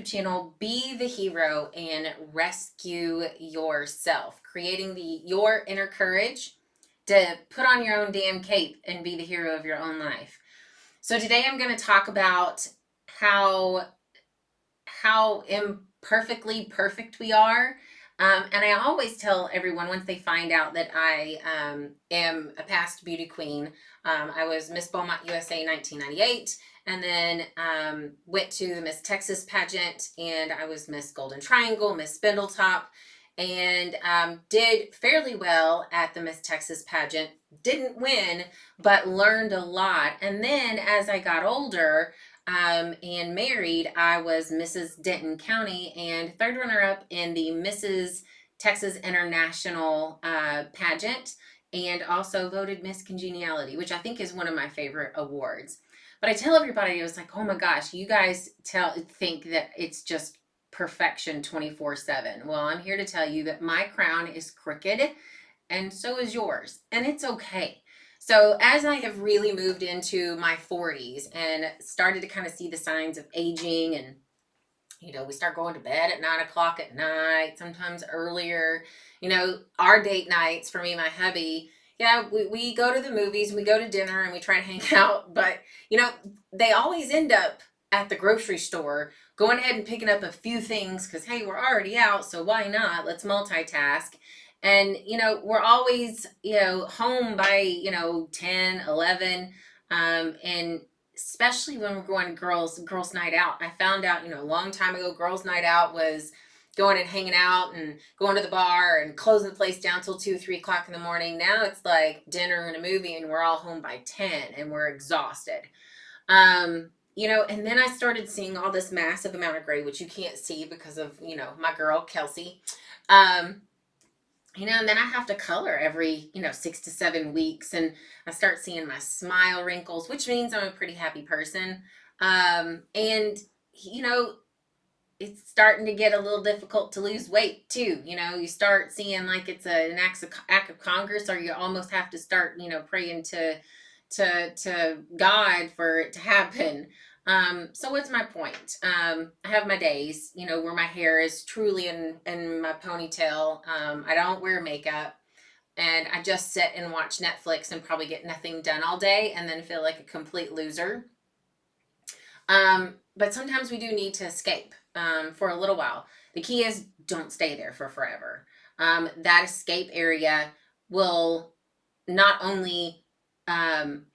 YouTube channel, Be the Hero and Rescue Yourself, creating your inner courage to put on your own damn cape and be the hero of your own life. So today I'm going to talk about how imperfectly perfect we are. And I always tell everyone once they find out that I am a past beauty queen. I was Miss Beaumont USA 1998, and then went to the Miss Texas pageant, and I was Miss Golden Triangle, Miss Spindletop, and did fairly well at the Miss Texas pageant. Didn't win, but learned a lot. And then as I got older, and married, I was Mrs. Denton County and third runner up in the Mrs. Texas International pageant, and also voted Miss Congeniality, which I think is one of my favorite awards. But I tell everybody, I was like, oh my gosh, you guys think that it's just perfection 24/7. Well, I'm here to tell you that my crown is crooked, and so is yours, and it's okay. So as I have really moved into my 40s and started to kind of see the signs of aging, and we start going to bed at 9 o'clock at night, sometimes earlier. Our date nights for me and my hubby, yeah, we go to the movies, we go to dinner, and we try to hang out, but they always end up at the grocery store going ahead and picking up a few things because, hey, we're already out, so why not? Let's multitask. And we're always home by 10, 11, and especially when we're going to girls night out. I found out a long time ago, girls night out was going and hanging out and going to the bar and closing the place down till 2, 3 o'clock in the morning. Now it's like dinner and a movie, and we're all home by 10 and we're exhausted. And then I started seeing all this massive amount of gray, which you can't see because of my girl Kelsey. And then I have to color every 6 to 7 weeks, and I start seeing my smile wrinkles, which means I'm a pretty happy person. And it's starting to get a little difficult to lose weight too. You start seeing like it's an act of Congress, or you almost have to start praying to God for it to happen. So what's my point? I have my days, where my hair is truly in my ponytail. I don't wear makeup, and I just sit and watch Netflix and probably get nothing done all day and then feel like a complete loser. But sometimes we do need to escape for a little while. The key is don't stay there for forever. That escape area will not only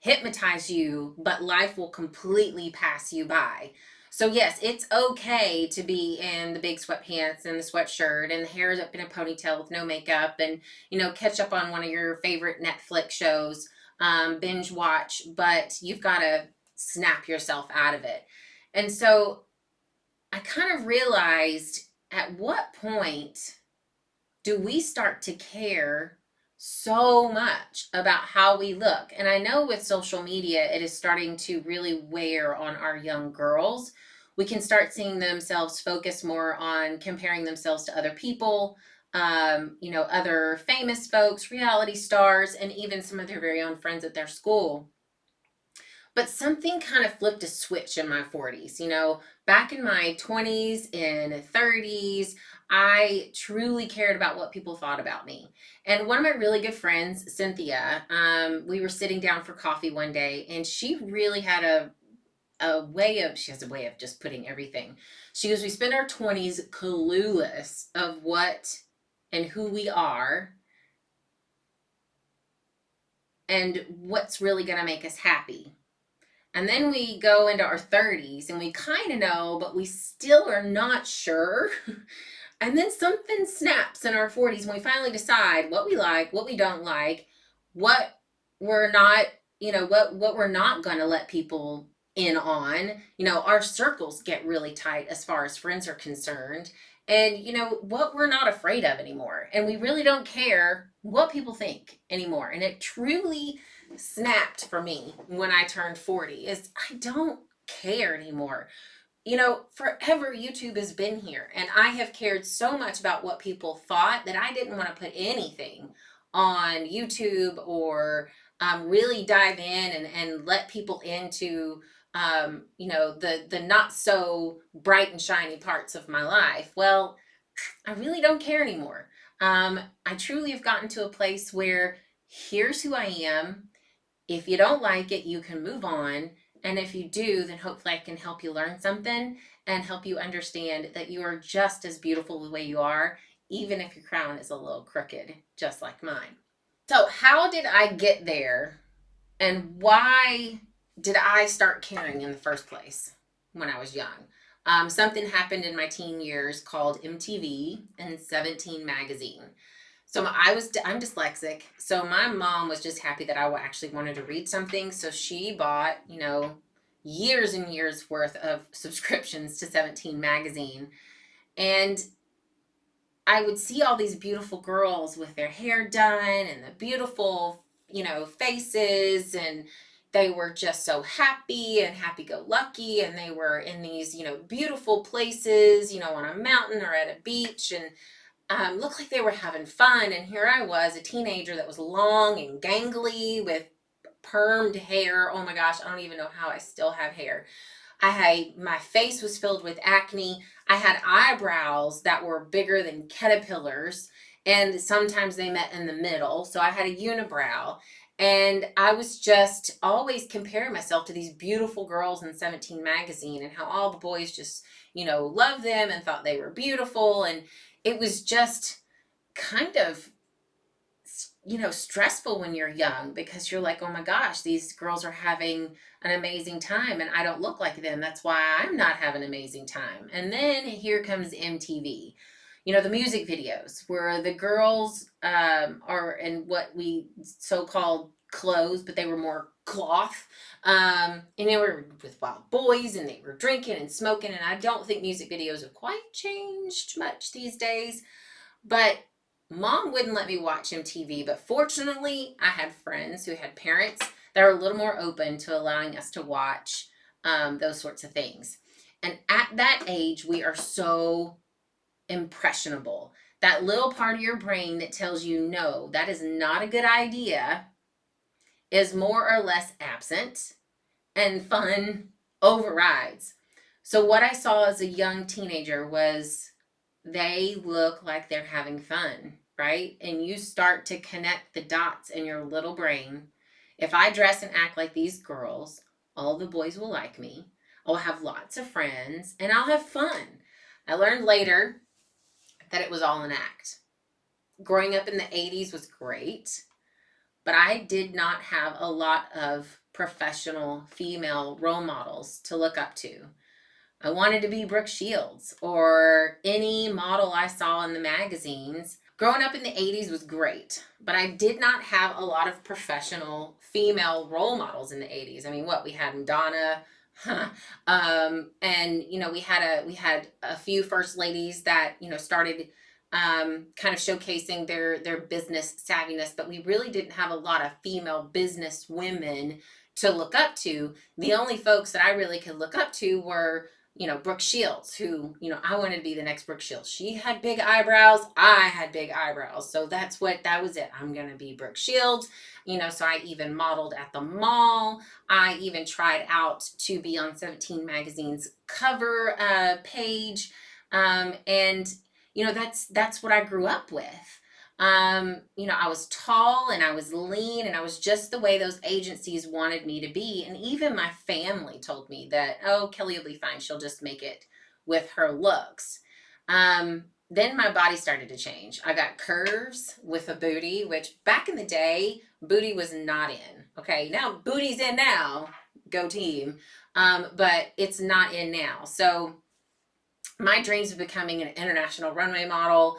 hypnotize you, but life will completely pass you by. So yes, it's okay to be in the big sweatpants and the sweatshirt and the hair is up in a ponytail with no makeup, and catch up on one of your favorite Netflix shows, binge watch, but you've got to snap yourself out of it. And so I kind of realized, at what point do we start to care so much about how we look? And I know with social media, it is starting to really wear on our young girls. We can start seeing themselves focus more on comparing themselves to other people, other famous folks, reality stars, and even some of their very own friends at their school. But something kind of flipped a switch in my 40s. Back in my 20s and 30s, I truly cared about what people thought about me. And one of my really good friends, Cynthia, we were sitting down for coffee one day, and she really had she has a way of just putting everything. She goes, we spend our 20s clueless of what and who we are and what's really going to make us happy. And then we go into our 30s and we kind of know, but we still are not sure. And then something snaps in our 40s when we finally decide what we like, what we don't like, what we're not, what we're not going to let people in on. Our circles get really tight as far as friends are concerned. And, what we're not afraid of anymore. And we really don't care what people think anymore. And it truly snapped for me when I turned 40 is I don't care anymore. Forever YouTube has been here, and I have cared so much about what people thought that I didn't want to put anything on YouTube or really dive in and let people into the not so bright and shiny parts of my life. Well, I really don't care anymore. I truly have gotten to a place where here's who I am. If you don't like it, you can move on. And if you do, then hopefully I can help you learn something and help you understand that you are just as beautiful the way you are, even if your crown is a little crooked, just like mine. So, how did I get there and why did I start caring in the first place when I was young? Something happened in my teen years called MTV and 17 magazine. So I'm dyslexic. So my mom was just happy that I actually wanted to read something. So she bought, years and years worth of subscriptions to 17 magazine. And I would see all these beautiful girls with their hair done and the beautiful, faces, and they were just so happy and happy go lucky, and they were in these, beautiful places, on a mountain or at a beach, and looked like they were having fun. And here I was, a teenager that was long and gangly with permed hair. Oh my gosh, I don't even know how I still have hair. My face was filled with acne. I had eyebrows that were bigger than caterpillars, and sometimes they met in the middle. So I had a unibrow, and I was just always comparing myself to these beautiful girls in 17 magazine, and how all the boys just, loved them and thought they were beautiful. And it was just kind of, stressful when you're young, because you're like, oh my gosh, these girls are having an amazing time and I don't look like them. That's why I'm not having an amazing time. And then here comes MTV. The music videos where the girls are in what we so-called clothes, but they were more cloth. And they were with wild boys and they were drinking and smoking. And I don't think music videos have quite changed much these days. But mom wouldn't let me watch MTV. But fortunately, I had friends who had parents that are a little more open to allowing us to watch those sorts of things. And at that age, we are so impressionable. That little part of your brain that tells you, no, that is not a good idea, is more or less absent, and fun overrides. So, what I saw as a young teenager was they look like they're having fun, right? And you start to connect the dots in your little brain. If I dress and act like these girls, all the boys will like me. I'll have lots of friends and I'll have fun. I learned later that it was all an act. Growing up in the 80s was great, but I did not have a lot of professional female role models to look up to. I wanted to be Brooke Shields or any model I saw in the magazines. Growing up in the 80s was great, but I did not have a lot of professional female role models in the 80s. I mean, what we had Madonna, and we had a few first ladies that started kind of showcasing their business savviness, but we really didn't have a lot of female business women to look up to. The only folks that I really could look up to were Brooke Shields, who, I wanted to be the next Brooke Shields. She had big eyebrows. I had big eyebrows. So that was it. I'm going to be Brooke Shields. So I even modeled at the mall. I even tried out to be on 17 magazine's cover page. And, that's what I grew up with. I was tall and I was lean and I was just the way those agencies wanted me to be. And even my family told me that, oh, Kelly will be fine. She'll just make it with her looks. Then my body started to change. I got curves with a booty, which back in the day, booty was not in. Okay, now booty's in now. Go team. But it's not in now. So my dreams of becoming an international runway model,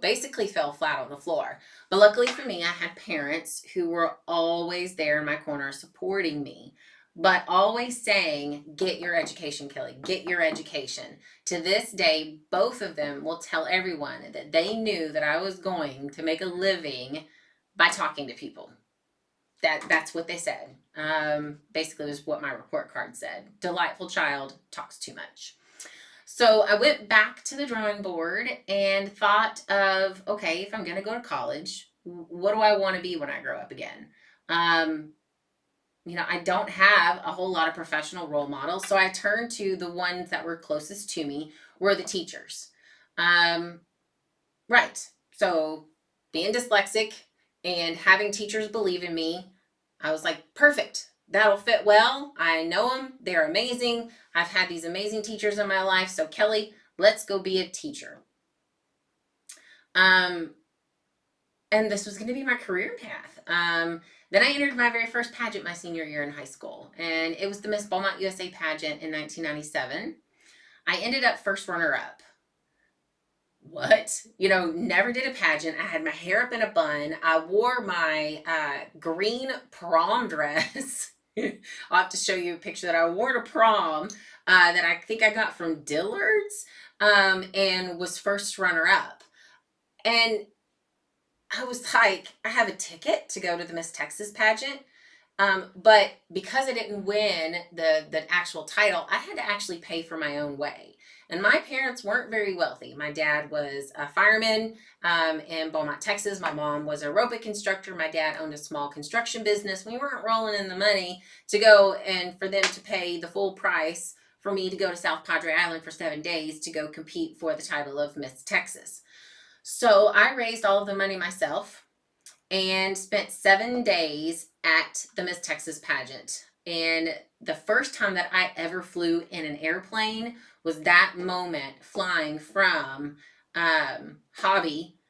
basically fell flat on the floor. But luckily for me, I had parents who were always there in my corner supporting me, but always saying, get your education, Kelly, get your education. To this day, both of them will tell everyone that they knew that I was going to make a living by talking to people. That's what they said. Basically, was what my report card said. Delightful child, talks too much. So I went back to the drawing board and thought of, okay, if I'm going to go to college, what do I want to be when I grow up again? I don't have a whole lot of professional role models. So I turned to the ones that were closest to me were the teachers. Um, right. So being dyslexic and having teachers believe in me, I was like, perfect. That'll fit well. I know them. They're amazing. I've had these amazing teachers in my life. So Kelly, let's go be a teacher. Um, and this was going to be my career path. Then I entered my very first pageant my senior year in high school, and it was the Miss Beaumont USA pageant in 1997. I ended up first runner up. What? Never did a pageant. I had my hair up in a bun. I wore my green prom dress. I'll have to show you a picture that I wore to prom that I think I got from Dillard's, and was first runner up. And I was like, I have a ticket to go to the Miss Texas pageant. But because I didn't win the actual title, I had to actually pay for my own way. And my parents weren't very wealthy. My dad was a fireman in Beaumont, Texas. My mom was an aerobic instructor. My dad owned a small construction business. We weren't rolling in the money to go and for them to pay the full price for me to go to South Padre Island for 7 days to go compete for the title of Miss Texas. So I raised all of the money myself and spent 7 days at the Miss Texas pageant. And the first time that I ever flew in an airplane was that moment flying from Hobby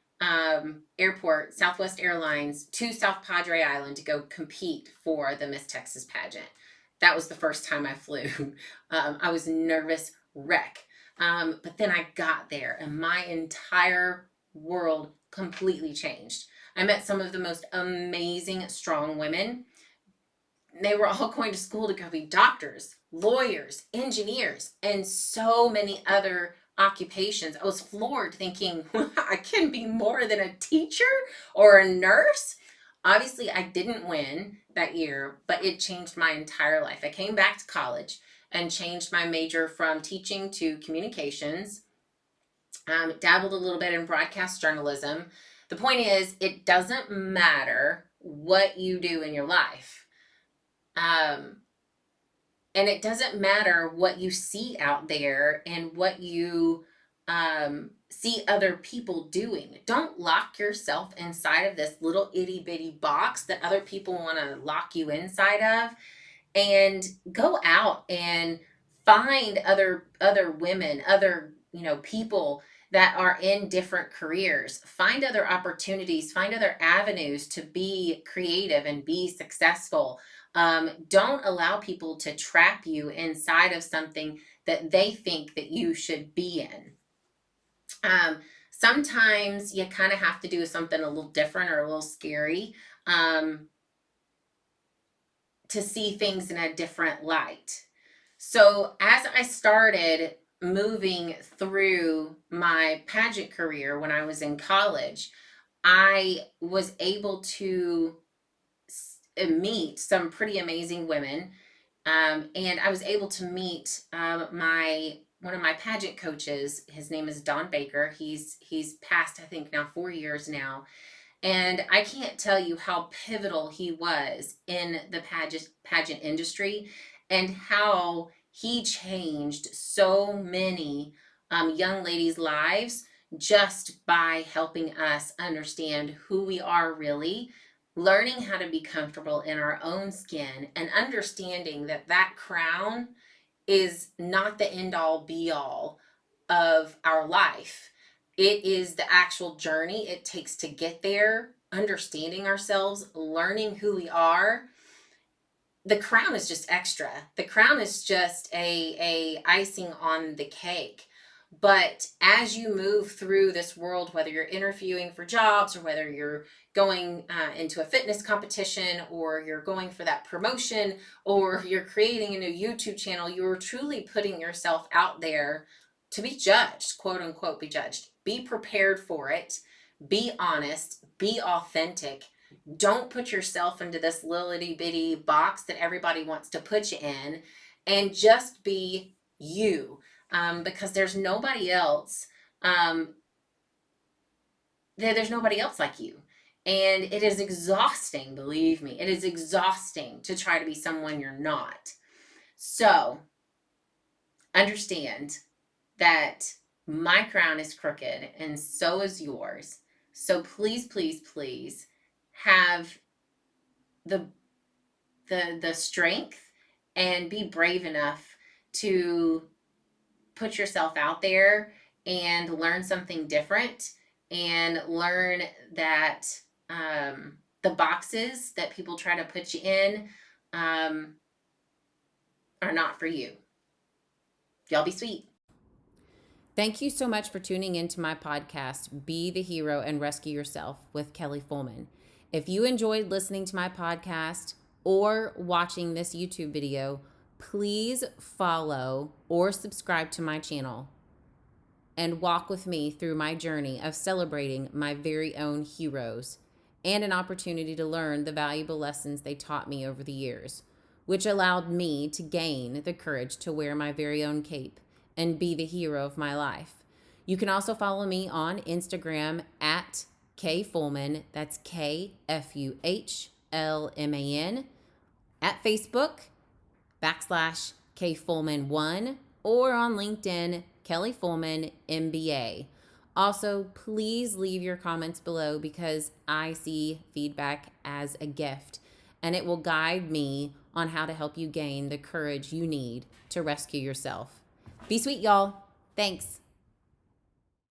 Airport, Southwest Airlines, to South Padre Island to go compete for the Miss Texas pageant. That was the first time I flew. I was nervous wreck. But then I got there and my entire world completely changed. I met some of the most amazing, strong women. They were all going to school to go be doctors, lawyers, engineers, and so many other occupations. I was floored thinking, I can be more than a teacher or a nurse. Obviously, I didn't win that year, but it changed my entire life. I came back to college and changed my major from teaching to communications. Dabbled a little bit in broadcast journalism. The point is, it doesn't matter what you do in your life. Um, and it doesn't matter what you see out there and what you see other people doing. Don't lock yourself inside of this little itty bitty box that other people want to lock you inside of, and go out and find other women, other people that are in different careers. Find other opportunities, find other avenues to be creative and be successful. Don't allow people to trap you inside of something that they think that you should be in. Sometimes you kind of have to do something a little different or a little scary, to see things in a different light. So as I started moving through my pageant career when I was in college, I was able to meet some pretty amazing women. And I was able to meet my one of my pageant coaches. His name is Don Baker. He's passed, I think, now 4 years now. And I can't tell you how pivotal he was in the pageant industry, and how he changed so many young ladies' lives just by helping us understand who we are really, learning how to be comfortable in our own skin, and understanding that that crown is not the end all be all of our life. It is the actual journey it takes to get there, understanding ourselves, learning who we are. The crown is just extra. The crown is just a icing on the cake. But as you move through this world, whether you're interviewing for jobs or whether you're going into a fitness competition or you're going for that promotion or you're creating a new YouTube channel, you're truly putting yourself out there to be judged, quote unquote, be judged. Be prepared for it. Be honest. Be authentic. Don't put yourself into this little itty bitty box that everybody wants to put you in, and just be you, because there's nobody else. There's nobody else like you. And it is exhausting, believe me. It is exhausting to try to be someone you're not. So understand that my crown is crooked and so is yours. So please, please, please have the the strength and be brave enough to put yourself out there and learn something different and learn that the boxes that people try to put you in um, are not for you. Y'all be sweet. Thank you so much for tuning into my podcast, Be the Hero and Rescue Yourself with Kelly Fullman. If you enjoyed listening to my podcast or watching this YouTube video, please follow or subscribe to my channel and walk with me through my journey of celebrating my very own heroes and an opportunity to learn the valuable lessons they taught me over the years, which allowed me to gain the courage to wear my very own cape and be the hero of my life. You can also follow me on Instagram at K Fullman, that's KFUHLMAN, at Facebook, /K Fullman1, or on LinkedIn, Kelly Fullman MBA. Also, please leave your comments below because I see feedback as a gift and it will guide me on how to help you gain the courage you need to rescue yourself. Be sweet, y'all. Thanks.